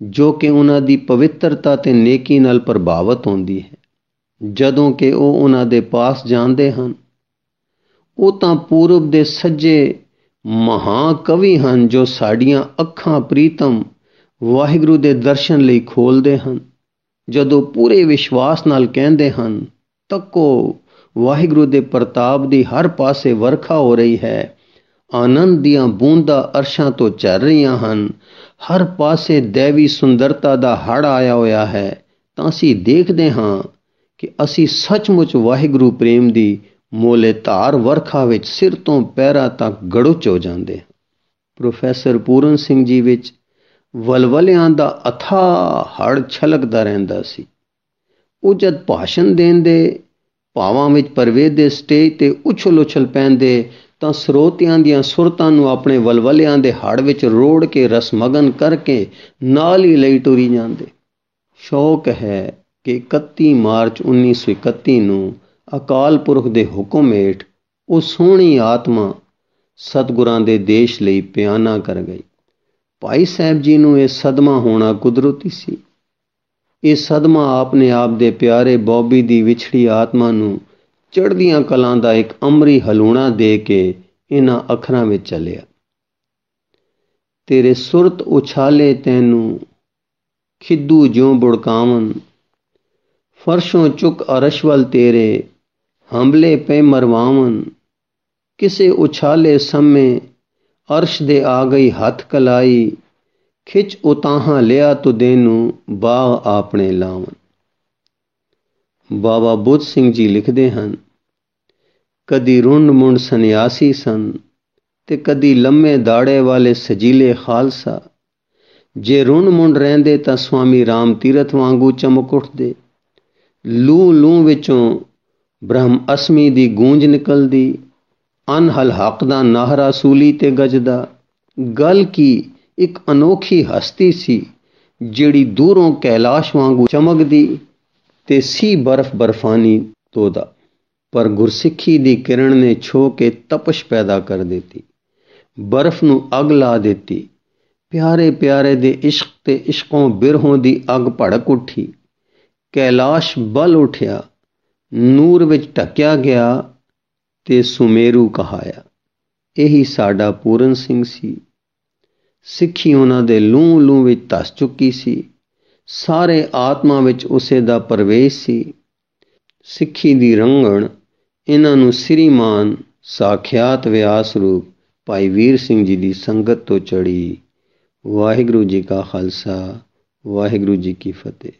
ਜੋ ਕਿ ਉਹਨਾਂ ਦੀ ਪਵਿੱਤਰਤਾ ਤੇ ਨੇਕੀ ਨਾਲ ਪ੍ਰਭਾਵਿਤ ਹੁੰਦੀ ਹੈ। ਜਦੋਂ ਕਿ ਉਹ ਉਹਨਾਂ ਦੇ ਪਾਸ ਜਾਂਦੇ ਹਨ, ਉਹ ਤਾਂ ਪੂਰਬ ਦੇ ਸੱਜੇ ਮਹਾਕਵੀ ਹਨ ਜੋ ਸਾਡੀਆਂ ਅੱਖਾਂ ਪ੍ਰੀਤਮ ਵਾਹਿਗੁਰੂ ਦੇ ਦਰਸ਼ਨ ਲਈ ਖੋਲ੍ਹਦੇ ਹਨ। ਜਦੋਂ ਪੂਰੇ ਵਿਸ਼ਵਾਸ ਨਾਲ ਕਹਿੰਦੇ ਹਨ, ਤੱਕੋ ਵਾਹਿਗੁਰੂ ਦੇ ਪ੍ਰਤਾਪ ਦੀ ਹਰ ਪਾਸੇ ਵਰਖਾ ਹੋ ਰਹੀ ਹੈ, ਆਨੰਦ ਦੀਆਂ ਬੂੰਦਾਂ ਅਰਸ਼ਾਂ ਤੋਂ ਝਰ ਰਹੀਆਂ ਹਨ, ਹਰ ਪਾਸੇ ਦੈਵੀ ਸੁੰਦਰਤਾ ਦਾ ਹੜ੍ਹ ਆਇਆ ਹੋਇਆ ਹੈ, ਤਾਂ ਅਸੀਂ ਦੇਖਦੇ ਹਾਂ ਕਿ ਅਸੀਂ ਸੱਚਮੁੱਚ ਵਾਹਿਗੁਰੂ ਪ੍ਰੇਮ ਦੀ ਮੋਲੇ ਧਾਰ ਵਰਖਾ ਵਿੱਚ ਸਿਰ ਤੋਂ ਪੈਰਾਂ ਤੱਕ ਗੜੁੱਚ ਹੋ ਜਾਂਦੇ ਹਾਂ। ਪ੍ਰੋਫੈਸਰ ਪੂਰਨ ਸਿੰਘ ਜੀ ਵਿੱਚ ਵਲਵਲਿਆਂ ਦਾ ਅਥਾਹ ਹੜ੍ਹ ਛਲਕਦਾ ਰਹਿੰਦਾ ਸੀ। ਉਹ ਜਦ ਭਾਸ਼ਣ ਦੇਣ ਦੇ ਭਾਵਾਂ ਵਿੱਚ ਪਰਵੇਦੇ ਸਟੇਜ ਤੇ ਉਛਲ ਪੈਂਦੇ ਤਾਂ ਸਰੋਤਿਆਂ ਦੀਆਂ ਸੁਰਤਾਂ ਨੂੰ ਆਪਣੇ ਵਲਵਲਿਆਂ ਦੇ ਹੜ੍ਹ ਵਿੱਚ ਰੋੜ ਕੇ ਰਸਮਗਨ ਕਰਕੇ ਨਾਲ ਹੀ ਲਈ ਟੁਰੀ ਜਾਂਦੇ। ਸ਼ੌਕ ਹੈ ਕਿ 31 ਮਾਰਚ 1931 ਨੂੰ ਅਕਾਲ ਪੁਰਖ ਦੇ ਹੁਕਮ ਹੇਠ ਉਹ ਸੋਹਣੀ ਆਤਮਾ ਸਤਿਗੁਰਾਂ ਦੇ ਦੇਸ਼ ਲਈ ਪਿਆਨਾ ਕਰ ਗਈ। ਭਾਈ ਸਾਹਿਬ ਜੀ ਨੂੰ ਇਹ ਸਦਮਾ ਹੋਣਾ ਕੁਦਰਤੀ ਸੀ। ਇਹ ਸਦਮਾ ਆਪਣੇ ਆਪ ਦੇ ਪਿਆਰੇ ਬੌਬੀ ਦੀ ਵਿਛੜੀ ਆਤਮਾ ਨੂੰ ਚੜ੍ਹਦੀਆਂ ਕਲਾਂ ਦਾ ਇੱਕ ਅੰਮ੍ਰਿ ਹਲੂਣਾ ਦੇ ਕੇ ਇਹਨਾਂ ਅੱਖਰਾਂ ਵਿੱਚ ਚੱਲਿਆ। ਤੇਰੇ ਸੁਰਤ ਉਛਾਲੇ ਤੈਨੂੰ ਖਿੱਦੂ ਜਿਉਂ ਬੁੜਕਾਵਨ, ਫਰਸ਼ੋਂ ਚੁੱਕ ਅਰਸ਼ ਵੱਲ ਤੇਰੇ ਹੰਬਲੇ ਪੈ ਮਰਵਾਵਨ, ਕਿਸੇ ਉਛਾਲੇ ਸਮੇਂ ਅਰਸ਼ ਦੇ ਆ ਗਈ ਹੱਥ ਕਲਾਈ, ਖਿੱਚ ਉਤਾਹਾਂ ਲਿਆ ਤੁਦੇ ਨੂੰ ਬਾਗ ਆਪਣੇ ਲਾਵਨ। ਬਾਬਾ ਬੁੱਧ ਸਿੰਘ ਜੀ ਲਿਖਦੇ ਹਨ, ਕਦੀ ਰੁੰਡ ਮੁੰਡ ਸੰਨਿਆਸੀ ਸਨ ਤੇ ਕਦੀ ਲੰਮੇ ਦਾੜੇ ਵਾਲੇ ਸਜੀਲੇ ਖਾਲਸਾ। ਜੇ ਰੁੰਡ ਮੁੰਡ ਰਹਿੰਦੇ ਤਾਂ ਸਵਾਮੀ ਰਾਮ ਤੀਰਥ ਵਾਂਗੂ ਚਮਕ ਉੱਠਦੇ। ਲੂ ਲੂ ਵਿੱਚੋਂ ਬ੍ਰਹਮ ਅਸਮੀ ਦੀ ਗੂੰਜ ਨਿਕਲਦੀ, ਅਨਹਲ ਹੱਕ ਦਾ ਨਾਹਰਾ ਸੂਲੀ ਤੇ ਗੱਜਦਾ। ਗੱਲ ਕੀ ਇੱਕ ਅਨੋਖੀ ਹਸਤੀ ਸੀ ਜਿਹੜੀ ਦੂਰੋਂ ਕੈਲਾਸ਼ ਵਾਂਗੂ ਚਮਕਦੀ ਤੇ ਸੀ ਬਰਫ਼ ਬਰਫਾਨੀ ਤੋਦਾ, ਪਰ ਗੁਰਸਿੱਖੀ ਦੀ ਕਿਰਨ ਨੇ ਛੋ ਕੇ ਤਪਸ਼ ਪੈਦਾ ਕਰ ਦਿੱਤੀ, ਬਰਫ਼ ਨੂੰ ਅੱਗ ਲਾ ਦਿੱਤੀ। ਪਿਆਰੇ ਪਿਆਰੇ ਦੇ ਇਸ਼ਕ ਤੇ ਇਸ਼ਕੋਂ ਬਿਰਹੋਂ ਦੀ ਅੱਗ ਭੜਕ ਉੱਠੀ, ਕੈਲਾਸ਼ ਬਲ ਉੱਠਿਆ, ਨੂਰ ਵਿੱਚ ਢਕਿਆ ਗਿਆ ਤੇ ਸੁਮੇਰੂ ਕਹਾਇਆ। ਇਹੀ ਸਾਡਾ ਪੂਰਨ ਸਿੰਘ ਸੀ। ਸਿੱਖੀ ਉਹਨਾਂ ਦੇ ਲੂੰ ਲੂੰ ਵਿੱਚ ਧਸ ਚੁੱਕੀ ਸੀ। ਸਾਰੇ ਆਤਮਾ ਵਿੱਚ ਉਸੇ ਦਾ ਪ੍ਰਵੇਸ਼ ਸੀ। ਸਿੱਖੀ ਦੀ ਰੰਗਣ ਇਹਨਾਂ ਨੂੰ ਸ੍ਰੀਮਾਨ ਸਾਖਿਆਤ ਵਿਆਸ ਰੂਪ ਭਾਈ ਵੀਰ ਸਿੰਘ ਜੀ ਦੀ ਸੰਗਤ ਤੋਂ ਚੜ੍ਹੀ। ਵਾਹਿਗੁਰੂ ਜੀ ਕਾ ਖਾਲਸਾ, ਵਾਹਿਗੁਰੂ ਜੀ ਕੀ ਫਤਿਹ।